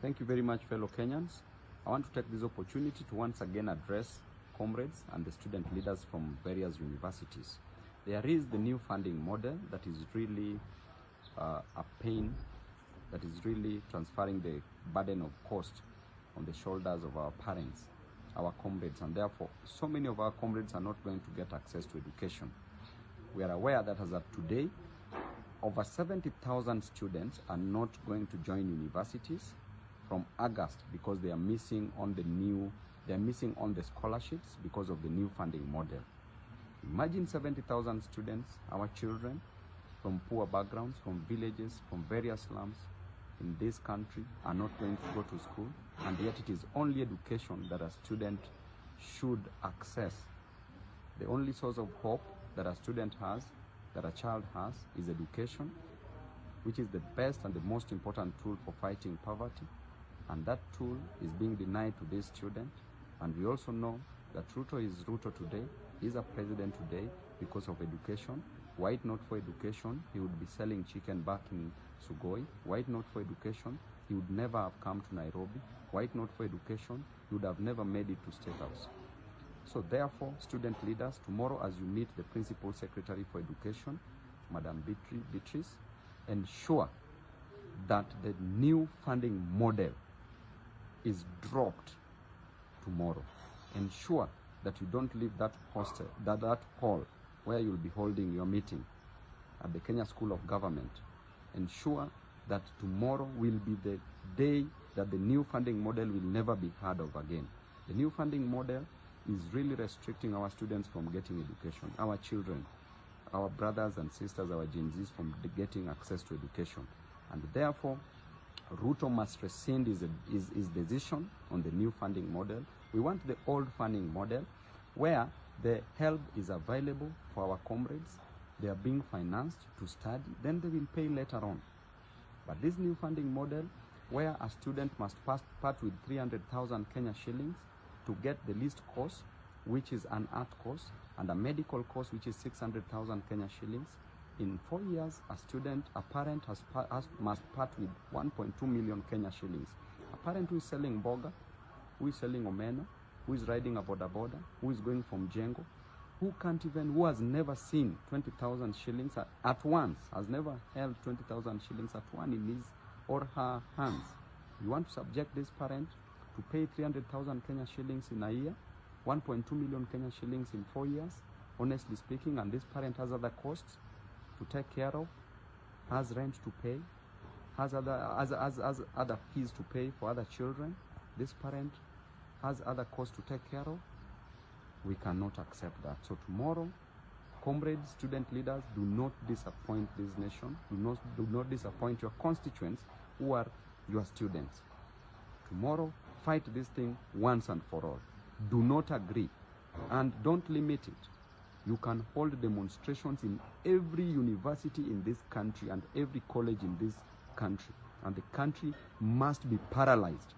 Thank you very much, fellow Kenyans. I want to take this opportunity to once again address comrades and the student leaders from various universities. There is the new funding model that is really a pain, that is really transferring the burden of cost on the shoulders of our parents, our comrades, and therefore so many of our comrades are not going to get access to education. We are aware that as of today, over 70,000 students are not going to join universities from August because they are missing on the scholarships because of the new funding model. Imagine 70,000 students, our children, from poor backgrounds, from villages, from various slums in this country are not going to go to school, and yet it is only education that a student should access. The only source of hope that a student has, that a child has, is education, which is the best and the most important tool for fighting poverty. And that tool is being denied to this student. And we also know that Ruto is Ruto today, is a president today because of education. Were it not for education, he would be selling chicken back in SUGOI. Were it not for education, he would never have come to Nairobi. Were it not for education, he would have never made it to State House. So therefore, student leaders, tomorrow as you meet the Principal Secretary for Education, Madam Beatrice, ensure that the new funding model is dropped tomorrow. Ensure that you don't leave that hostel, that hall where you'll be holding your meeting at the Kenya School of Government. Ensure that tomorrow will be the day that the new funding model will never be heard of again. The new funding model is really restricting our students from getting education, our children, our brothers and sisters, our Gen Zs from getting access to education. And therefore, Ruto must rescind his decision on the new funding model. We want the old funding model where the help is available for our comrades. They are being financed to study, then they will pay later on. But this new funding model where a student must part with 300,000 Kenya shillings to get the least course, which is an art course, and a medical course, which is 600,000 Kenya shillings. In 4 years, a parent must part with 1.2 million Kenya shillings. A parent who is selling boga, who is selling omena, who is riding a boda boda, who is going from Jengo, who has never seen 20,000 shillings at once, has never held 20,000 shillings at one in his or her hands. You want to subject this parent to pay 300,000 Kenya shillings in a year, 1.2 million Kenya shillings in 4 years, honestly speaking, and this parent has other costs to take care of, has rent to pay, has other fees to pay for other children. This parent has other costs to take care of. We cannot accept that. So tomorrow, comrades, student leaders, do not disappoint this nation. Do not disappoint your constituents who are your students. Tomorrow, fight this thing once and for all. Do not agree, and don't limit it. You can hold demonstrations in every university in this country and every college in this country, and the country must be paralyzed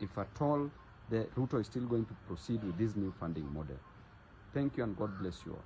if at all the Ruto is still going to proceed with this new funding model. Thank you, and God bless you all.